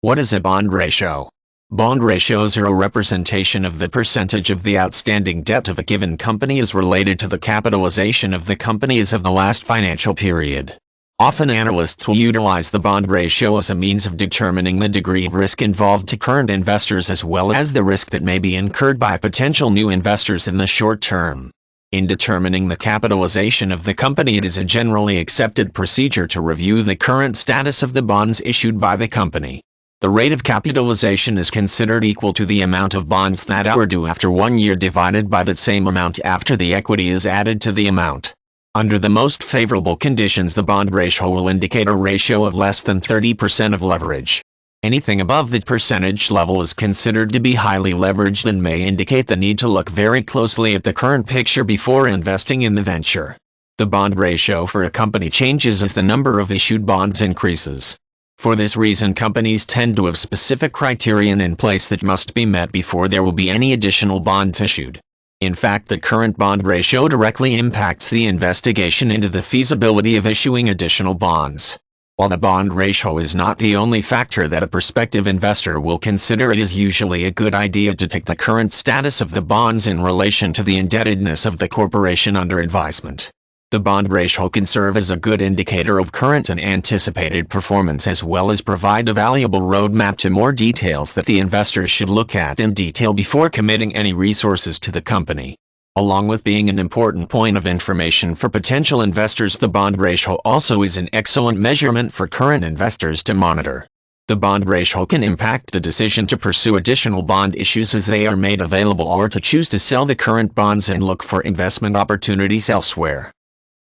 What is a bond ratio? Bond ratios are a representation of the percentage of the outstanding debt of a given company as related to the capitalization of the company as of the last financial period. Often analysts will utilize the bond ratio as a means of determining the degree of risk involved to current investors as well as the risk that may be incurred by potential new investors in the short term. In determining the capitalization of the company, it is a generally accepted procedure to review the current status of the bonds issued by the company. The rate of capitalization is considered equal to the amount of bonds that are due after 1 year divided by that same amount after the equity is added to the amount. Under the most favorable conditions, the bond ratio will indicate a ratio of less than 30% of leverage. Anything above that percentage level is considered to be highly leveraged and may indicate the need to look very closely at the current picture before investing in the venture. The bond ratio for a company changes as the number of issued bonds increases. For this reason, companies tend to have specific criterion in place that must be met before there will be any additional bonds issued. In fact, the current bond ratio directly impacts the investigation into the feasibility of issuing additional bonds. While the bond ratio is not the only factor that a prospective investor will consider, it is usually a good idea to take the current status of the bonds in relation to the indebtedness of the corporation under advisement. The bond ratio can serve as a good indicator of current and anticipated performance as well as provide a valuable roadmap to more details that the investors should look at in detail before committing any resources to the company. Along with being an important point of information for potential investors, the bond ratio also is an excellent measurement for current investors to monitor. The bond ratio can impact the decision to pursue additional bond issues as they are made available or to choose to sell the current bonds and look for investment opportunities elsewhere.